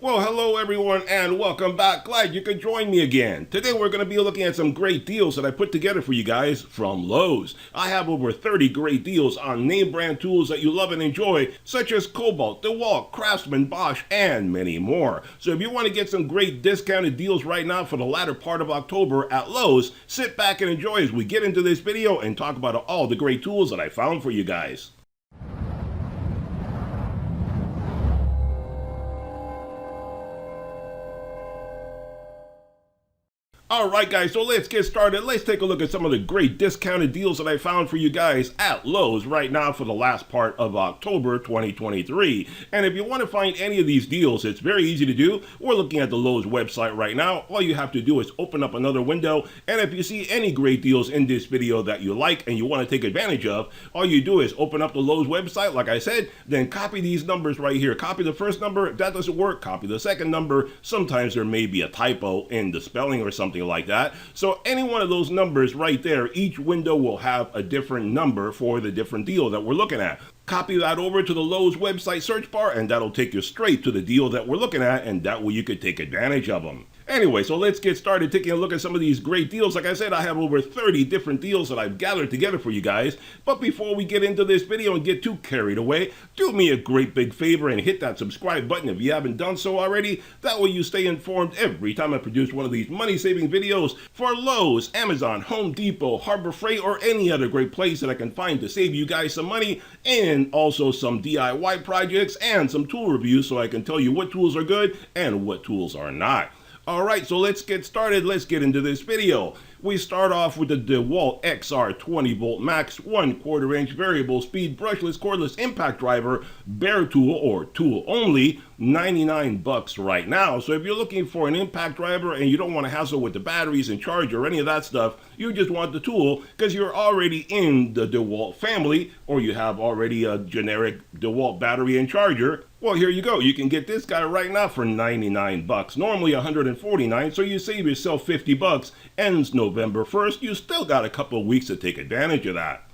Well, hello everyone and welcome back. Glad you could join me again. Today we're going to be looking at some great deals that I put together for you guys from Lowe's. I have over 30 great deals on name brand tools that you love and enjoy, such as Cobalt, DeWalt, Craftsman, Bosch, and many more. So if you want to get some great discounted deals right now for the latter part of October at Lowe's, sit back and enjoy as we get into this video and talk about all the great tools that I found for you guys. Alright guys, so let's get started. Let's take a look at some of the great discounted deals that I found for you guys at Lowe's right now for the last part of October 2023. And if you want to find any of these deals, it's very easy to do. We're looking at the Lowe's website right now. All you have to do is open up another window, and if you see any great deals in this video that you like and you want to take advantage of, all you do is open up the Lowe's website, like I said, then copy these numbers right here. Copy the first number. If that doesn't work, copy the second number. Sometimes there may be a typo in the spelling or something like that. So any one of those numbers right there, each window will have a different number for the different deal that we're looking at. Copy that over to the Lowe's website search bar and that'll take you straight to the deal that we're looking at, and that way you could take advantage of them. Anyway, so let's get started taking a look at some of these great deals. Like I said, I have over 30 different deals that I've gathered together for you guys. But before we get into this video and get too carried away, do me a great big favor and hit that subscribe button if you haven't done so already. That way you stay informed every time I produce one of these money-saving videos for Lowe's, Amazon, Home Depot, Harbor Freight, or any other great place that I can find to save you guys some money, and also some DIY projects and some tool reviews so I can tell you what tools are good and what tools are not. Alright, so let's get started. Let's get into this video. We start off with the DeWalt XR 20 volt max 1/4 inch variable speed brushless cordless impact driver, bare tool or tool only, $99 right now. So if you're looking for an impact driver and you don't want to hassle with the batteries and charge or any of that stuff, you just want the tool because you're already in the DeWalt family, or you have already a generic DeWalt battery and charger, well, here you go. You can get this guy right now for $99. Normally $149, so you save yourself $50. Ends November 1st. You still got a couple of weeks to take advantage of that.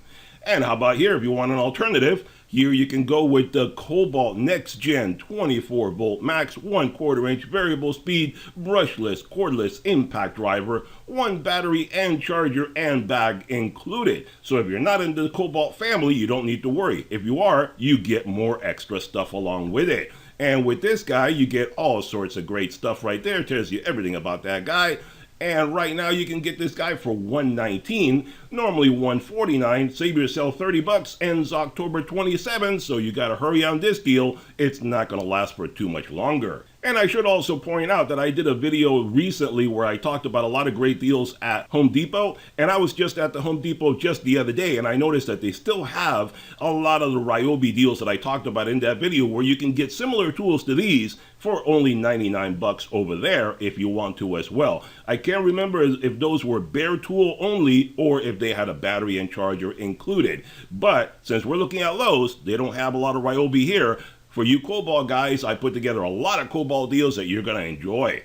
And how about here, if you want an alternative? Here you can go with the Cobalt Next Gen 24 volt max 1/4 inch variable speed brushless cordless impact driver, one battery and charger and bag included. So if you're not in the Cobalt family, you don't need to worry. If you are, you get more extra stuff along with it. And with this guy, you get all sorts of great stuff right there. It tells you everything about that guy. And right now you can get this guy for $119, normally $149. Save yourself $30. Ends October 27th, so you got to hurry on this deal. It's not going to last for too much longer. And I should also point out that I did a video recently where I talked about a lot of great deals at Home Depot, and I was just at the Home Depot just the other day, and I noticed that they still have a lot of the Ryobi deals that I talked about in that video, where you can get similar tools to these for only $99 over there if you want to as well. I can't remember if those were bare tool only or if they had a battery and charger included. But since we're looking at Lowe's, they don't have a lot of Ryobi here. For you Cobalt guys, I put together a lot of Cobalt deals that you're going to enjoy.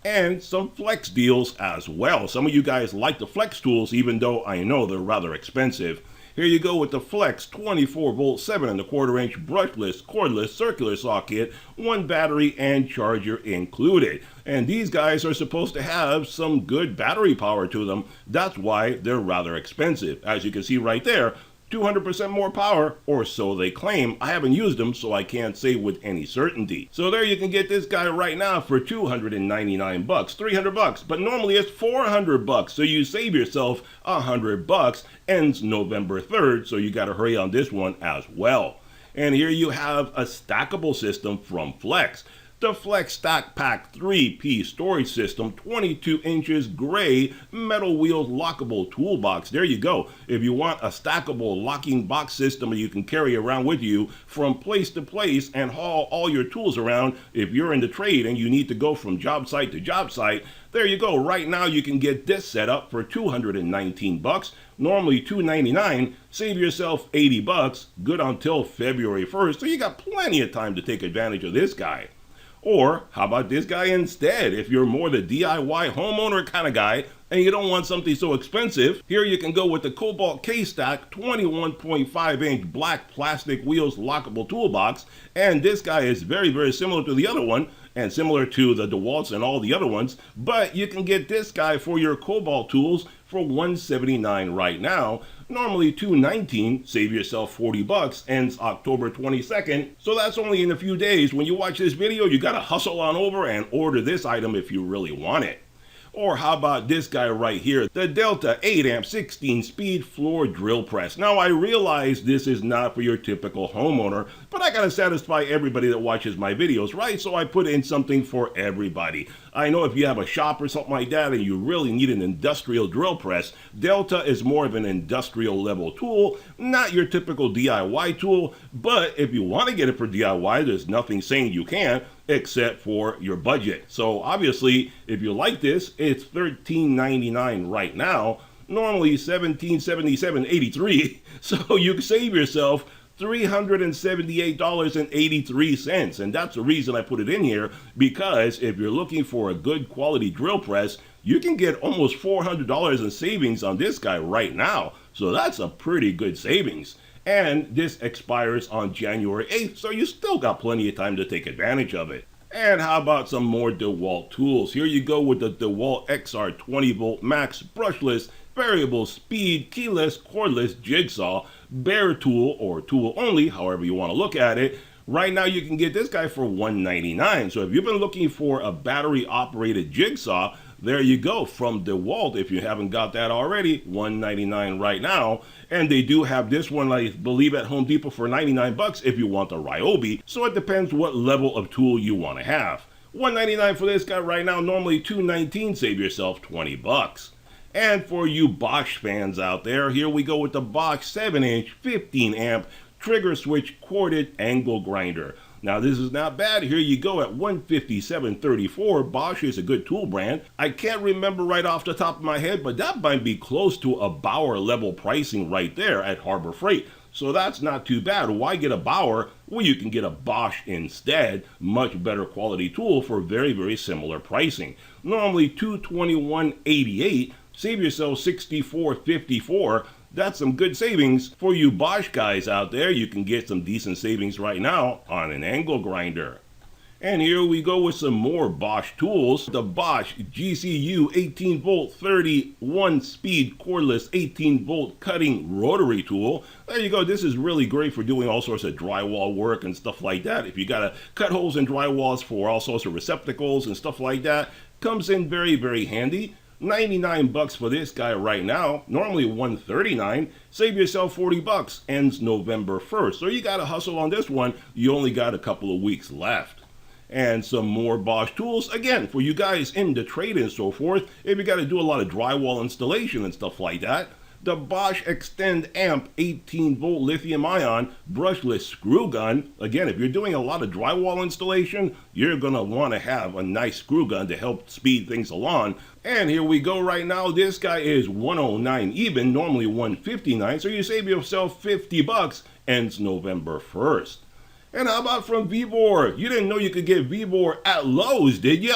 And some Flex deals as well. Some of you guys like the Flex tools, even though I know they're rather expensive. Here you go with the Flex 24 volt 7/4 inch brushless cordless circular socket, one battery and charger included. And these guys are supposed to have some good battery power to them. That's why they're rather expensive. As you can see right there, 200% more power, or so they claim. I haven't used them, so I can't say with any certainty. So there you can get this guy right now for $299, $300, but normally it's $400, so you save yourself $100. Ends November 3rd, so you got to hurry on this one as well. And here you have a stackable system from Flex. The Flex Stack Pack 3-piece storage system, 22 inches, gray, metal wheels, lockable toolbox. There you go. If you want a stackable locking box system that you can carry around with you from place to place and haul all your tools around, if you're in the trade and you need to go from job site to job site, there you go. Right now you can get this set up for $219. Normally $299. Save yourself $80. Good until February 1st, so you got plenty of time to take advantage of this guy. Or how about this guy instead? If you're more the DIY homeowner kind of guy and you don't want something so expensive, here you can go with the Cobalt K-Stack 21.5 inch black plastic wheels lockable toolbox. And this guy is very, very similar to the other one. and similar to the DeWalt's and all the other ones, but you can get this guy for your Cobalt tools for $179 right now. Normally $219, save yourself 40 bucks, ends October 22nd. So that's only in a few days. When you watch this video, you gotta hustle on over and order this item if you really want it. Or how about this guy right here, the Delta 8 amp 16 speed floor drill press. Now I realize this is not for your typical homeowner, but I gotta satisfy everybody that watches my videos, right? So I put in something for everybody. I know if you have a shop or something like that and you really need an industrial drill press, Delta is more of an industrial level tool, not your typical DIY tool, but if you want to get it for DIY, there's nothing saying you can't, except for your budget. So obviously, if you like this, it's $13.99 right now, normally $1777.83, so you can save yourself $378.83, and that's the reason I put it in here, because if you're looking for a good quality drill press, you can get almost $400 in savings on this guy right now, so that's a pretty good savings. And this expires on January 8th, so you still got plenty of time to take advantage of it. And how about some more DeWalt tools? Here you go with the DeWalt XR 20 volt max brushless variable speed keyless cordless jigsaw bare tool, or tool only, however you want to look at it. Right now you can get this guy for $199. So if you've been looking for a battery operated jigsaw, there you go, from DeWalt. If you haven't got that already, $199 right now. And they do have this one, I believe, at Home Depot for 99 bucks if you want the Ryobi. So it depends what level of tool you want to have. $199 for this guy right now, normally $219, save yourself 20 bucks. And for you Bosch fans out there, here we go with the Bosch 7-inch 15 amp trigger switch corded angle grinder. Now this is not bad. Here you go at $157.34. Bosch is a good tool brand. I can't remember right off the top of my head, but that might be close to a Bauer level pricing right there at Harbor Freight. So that's not too bad. Why get a Bauer? Well, you can get a Bosch instead. Much better quality tool for very, very similar pricing. Normally $221.88. Save yourself $64.54. That's some good savings for you Bosch guys out there. You can get some decent savings right now on an angle grinder. And here we go with some more Bosch tools. The Bosch GCU 18 volt 31 speed cordless 18 volt cutting rotary tool. There you go. This is really great for doing all sorts of drywall work and stuff like that. If you gotta cut holes in drywalls for all sorts of receptacles and stuff like that, comes in very, very handy. 99 bucks for this guy right now, normally 139. Save yourself 40 bucks, ends November 1st. So you got to hustle on this one. You only got a couple of weeks left. And some more Bosch tools, again, for you guys in the trade and so forth, if you got to do a lot of drywall installation and stuff like that. The Bosch Extend Amp 18 volt lithium ion brushless screw gun. Again, if you're doing a lot of drywall installation, you're going to want to have a nice screw gun to help speed things along. And here we go right now. This guy is $109 even, normally $159. So you save yourself 50 bucks, ends November 1st. And how about from Vevor? You didn't know you could get Vevor at Lowe's, did you?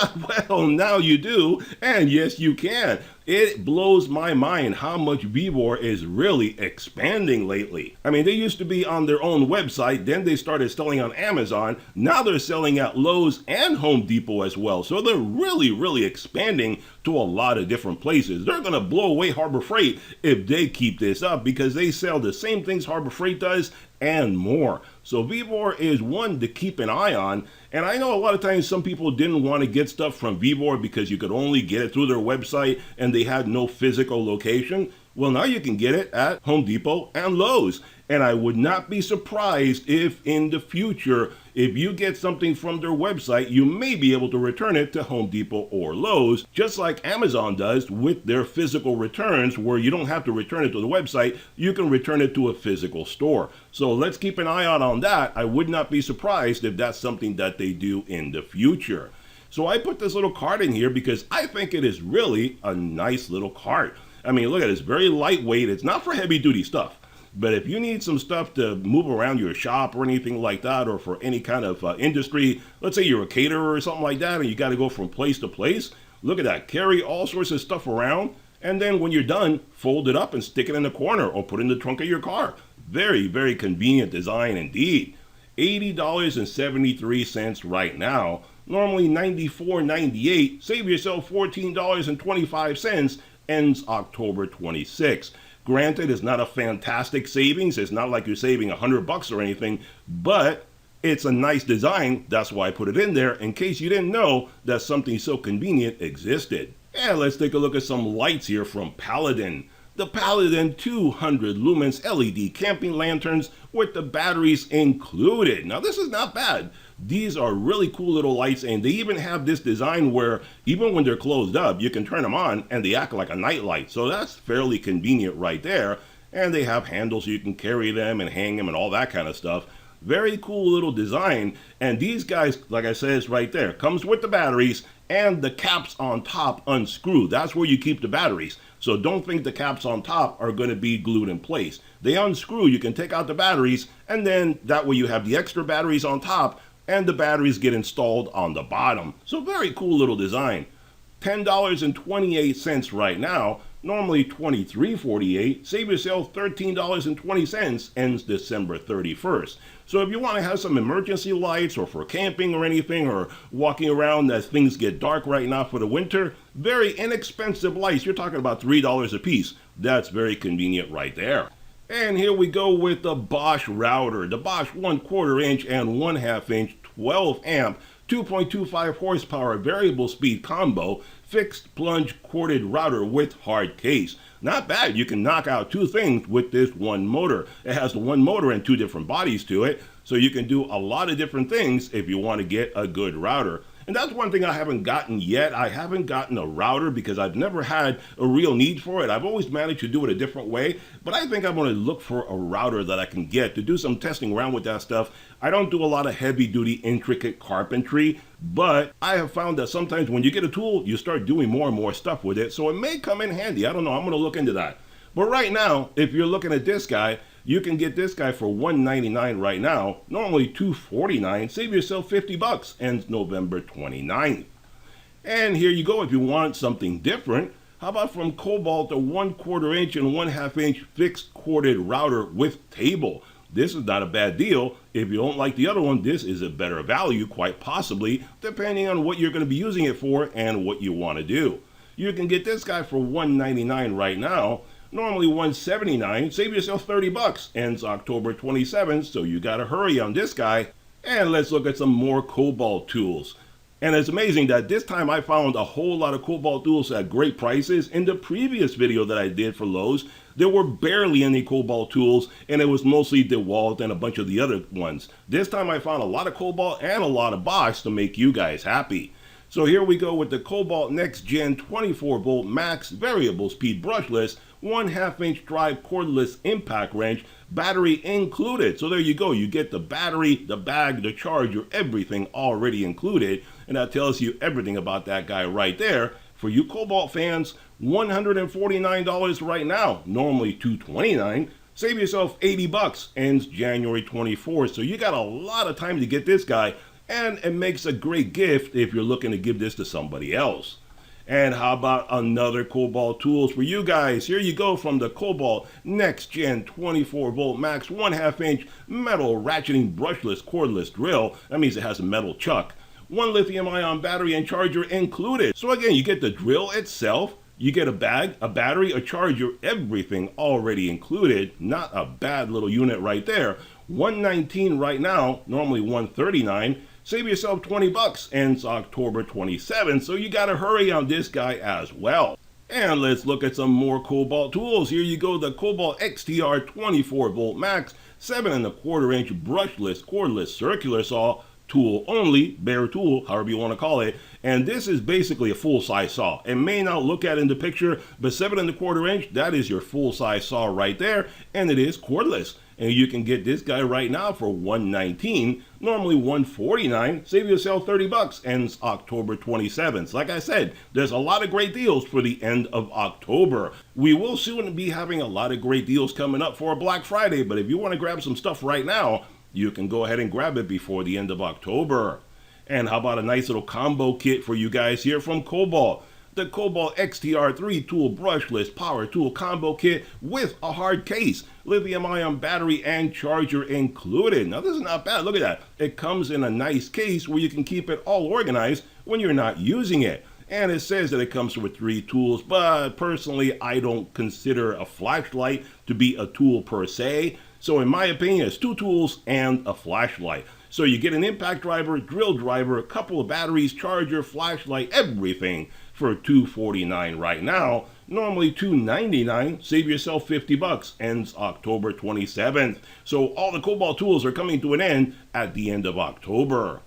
Well, now you do. And yes, you can. It blows my mind how much Vevor is really expanding lately. I mean, they used to be on their own website, then they started selling on Amazon. Now they're selling at Lowe's and Home Depot as well. So they're really, really expanding to a lot of different places. They're going to blow away Harbor Freight if they keep this up, because they sell the same things Harbor Freight does and more. So Vevor is one to keep an eye on. And I know a lot of times some people didn't want to get stuff from Vevor because you could only get it through their website and they had no physical location. Well, now you can get it at Home Depot and Lowe's. And I would not be surprised if in the future, if you get something from their website, you may be able to return it to Home Depot or Lowe's, just like Amazon does with their physical returns, where you don't have to return it to the website, you can return it to a physical store. So let's keep an eye out on that. I would not be surprised if that's something that they do in the future. So I put this little cart in here because I think it is really a nice little cart. I mean, look at it, it's very lightweight. It's not for heavy duty stuff. But if you need some stuff to move around your shop or anything like that, or for any kind of industry, let's say you're a caterer or something like that, and you got to go from place to place, look at that. Carry all sorts of stuff around, and then when you're done, fold it up and stick it in the corner or put it in the trunk of your car. Very, very convenient design indeed. $80.73 right now. normally $94.98. Save yourself $14.25, ends October 26th. Granted, it's not a fantastic savings. It's not like you're saving $100 or anything, but it's a nice design. That's why I put it in there, in case you didn't know that something so convenient existed. And let's take a look at some lights here from Paladin. The Paladin 200 lumens LED camping lanterns with the batteries included. Now this is not bad. These are really cool little lights, and they even have this design where even when they're closed up, you can turn them on and they act like a night light. So that's fairly convenient right there. And they have handles so you can carry them and hang them and all that kind of stuff. Very cool little design. And these guys, like I said, it's right there. Comes with the batteries and the caps on top unscrew. That's where you keep the batteries. So don't think the caps on top are going to be glued in place. They unscrew, you can take out the batteries, and then that way you have the extra batteries on top and the batteries get installed on the bottom. So very cool little design. $10.28 right now, normally $23.48. Save yourself $13.20, ends December 31st. So if you want to have some emergency lights or for camping or anything, or walking around as things get dark right now for the winter, very inexpensive lights. You're talking about $3 a piece. That's very convenient right there. And here we go with the Bosch router. The Bosch 1/4 inch and 1/2 inch 12 amp 2.25 horsepower variable speed combo fixed plunge corded router with hard case. Not bad. You can knock out two things with this one motor. It has the one motor and two different bodies to it, so you can do a lot of different things if you want to get a good router. And that's one thing I haven't gotten yet. I haven't gotten a router because I've never had a real need for it. I've always managed to do it a different way, but I think I'm going to look for a router that I can get to do some testing around with that stuff. I don't do a lot of heavy duty intricate carpentry, but I have found that sometimes when you get a tool, you start doing more and more stuff with it. So it may come in handy. I don't know. I'm going to look into that. But right now, if you're looking at this guy, you can get this guy for $199 right now, normally $249. Save yourself $50, ends November 29th. And here you go if you want something different. How about from Cobalt, a 1/4 inch and 1/2 inch fixed corded router with table. This is not a bad deal. If you don't like the other one, this is a better value, quite possibly, depending on what you're going to be using it for and what you want to do. You can get this guy for $199 right now, normally $179. Save yourself $30, ends October 27th, so you got to hurry on this guy. And let's look at some more Cobalt tools. And it's amazing that this time I found a whole lot of Cobalt tools at great prices. In the previous video that I did for Lowe's, there were barely any Cobalt tools, and it was mostly DeWalt and a bunch of the other ones. This time I found a lot of Cobalt and a lot of Bosch to make you guys happy. So here we go with the Cobalt Next Gen 24 volt max variable speed brushless 1/2 inch drive cordless impact wrench, battery included. So there you go. You get the battery, the bag, the charger, everything already included. And that tells you everything about that guy right there. For you Cobalt fans, $149 right now, normally $229. Save yourself $80, ends January 24th. So you got a lot of time to get this guy, and it makes a great gift if you're looking to give this to somebody else. And how about another Cobalt tools for you guys? Here you go from the Cobalt Next Gen 24 volt max 1/2 inch metal ratcheting brushless cordless drill. That means it has a metal chuck. One lithium ion battery and charger included. So again, you get the drill itself, you get a bag, a battery, a charger, everything already included. Not a bad little unit right there. $119 right now, normally $139. Save yourself $20, ends October 27th, so you gotta hurry on this guy as well. And let's look at some more Cobalt tools. Here you go, the Cobalt XTR 24 volt max 7 1/4 inch brushless cordless circular saw, tool only, bare tool, however you want to call it. And this is basically a full-size saw. It may not look at it in the picture, but 7 1/4 inch, that is your full-size saw right there, and it is cordless. And you can get this guy right now for $119, normally $149. Save yourself $30, ends October 27th. Like I said, there's a lot of great deals for the end of October. We will soon be having a lot of great deals coming up for Black Friday, but if you want to grab some stuff right now, you can go ahead and grab it before the end of October. And how about a nice little combo kit for you guys here from Cobalt? the Cobalt XTR 3-tool brushless power tool combo kit with a hard case, lithium-ion battery and charger included. Now this is not bad, look at that. It comes in a nice case where you can keep it all organized when you're not using it. And it says that it comes with 3 tools, but personally I don't consider a flashlight to be a tool per se. So in my opinion, it's 2 tools and a flashlight. So you get an impact driver, drill driver, a couple of batteries, charger, flashlight, everything for $249 right now. Normally $299. Save yourself $50. Ends October 27th. So all the Cobalt tools are coming to an end at the end of October.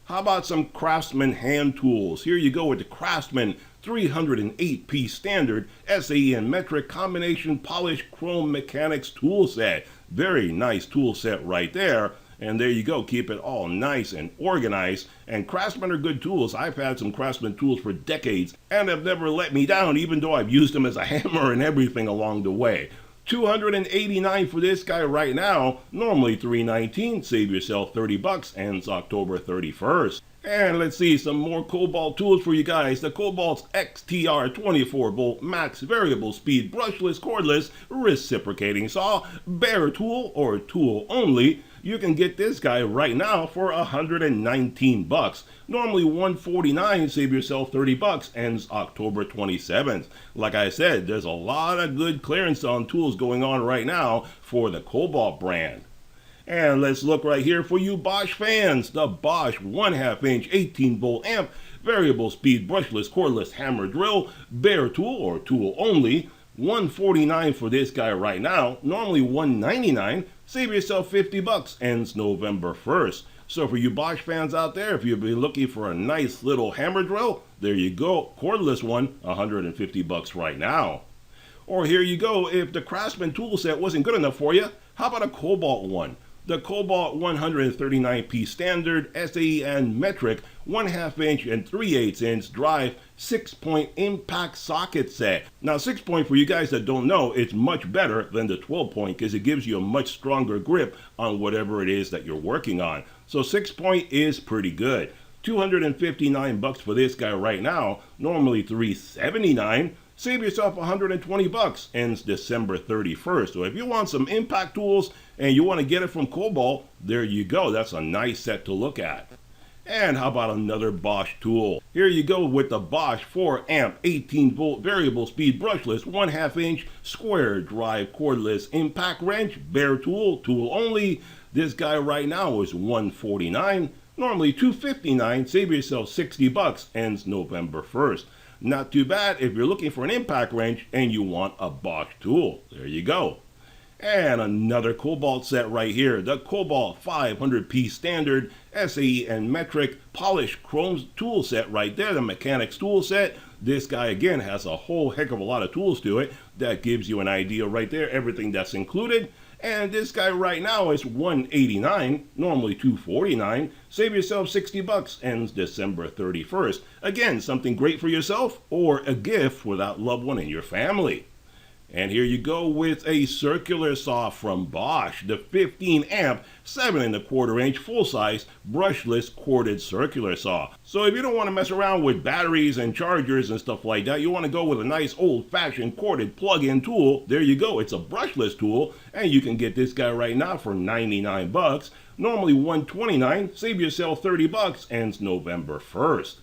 How about some Craftsman hand tools? Here you go with the Craftsman 308-piece standard SAE and metric combination polished chrome mechanics tool set. Very nice tool set right there. And there you go, keep it all nice and organized. And Craftsman are good tools. I've had some Craftsman tools for decades and have never let me down, even though I've used them as a hammer and everything along the way. $289 for this guy right now, normally $319. Save yourself $30. Ends October 31st. And let's see some more Cobalt tools for you guys. The Cobalt's XTR 24-volt max variable speed brushless cordless reciprocating saw, bare tool or tool only. You can get this guy right now for $119. Normally $149. Save yourself $30. Ends October 27th. Like I said, there's a lot of good clearance on tools going on right now for the Cobalt brand. And let's look right here for you Bosch fans. The Bosch 1/2 inch 18-volt amp variable speed brushless cordless hammer drill, bare tool or tool only. $149 for this guy right now. Normally $199. Save yourself $50. Ends November 1st. So for you Bosch fans out there, if you've been looking for a nice little hammer drill, there you go. Cordless one, $150 right now. Or here you go, if the Craftsman tool set wasn't good enough for you, how about a Cobalt one? The Cobalt 139-piece standard SAE and metric 1/2 inch and 3/8 inch drive 6-point impact socket set. Now 6-point, for you guys that don't know, it's much better than the 12-point because it gives you a much stronger grip on whatever it is that you're working on. So 6-point is pretty good. $259 for this guy right now, normally $379. Save yourself $120. Ends December 31st. So if you want some impact tools and you want to get it from Cobalt, there you go. That's a nice set to look at. And how about another Bosch tool? Here you go with the Bosch 4 amp 18-volt variable speed brushless 1/2 inch square drive cordless impact wrench, bare tool, tool only. This guy right now is $149. Normally $259. Save yourself $60. Ends November 1st. Not too bad if you're looking for an impact wrench and you want a Bosch tool. There you go. And another Cobalt set right here. The Cobalt 500-piece standard SAE and metric polished chrome tool set right there. The mechanics tool set. This guy again has a whole heck of a lot of tools to it. That gives you an idea right there, everything that's included. And this guy right now is $189, normally $249. Save yourself $60. Ends December 31st. Again, something great for yourself or a gift for that loved one in your family. And here you go with a circular saw from Bosch, the 15 amp 7¼ inch full size brushless corded circular saw. So if you don't want to mess around with batteries and chargers and stuff like that, you want to go with a nice old fashioned corded plug-in tool, there you go. It's a brushless tool and you can get this guy right now for $99. Normally $129. Save yourself $30. Ends November 1st.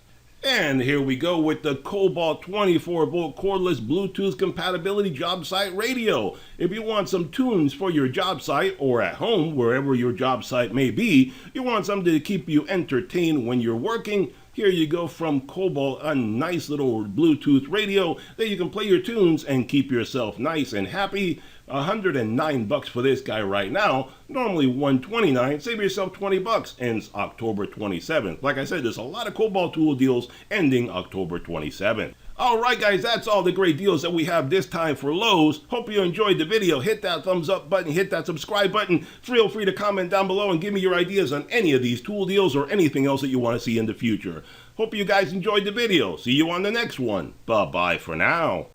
And here we go with the Cobalt 24-volt cordless Bluetooth compatibility job site radio. If you want some tunes for your job site or at home, wherever your job site may be, you want something to keep you entertained when you're working, here you go from Cobalt, a nice little Bluetooth radio that you can play your tunes and keep yourself nice and happy. $109 for this guy right now. Normally $129. Save yourself $20. Ends October 27th. Like I said, there's a lot of Cobalt tool deals ending October 27th. Alright guys, that's all the great deals that we have this time for Lowe's. Hope you enjoyed the video. Hit that thumbs up button, hit that subscribe button. Feel free to comment down below and give me your ideas on any of these tool deals or anything else that you want to see in the future. Hope you guys enjoyed the video. See you on the next one. Bye-bye for now.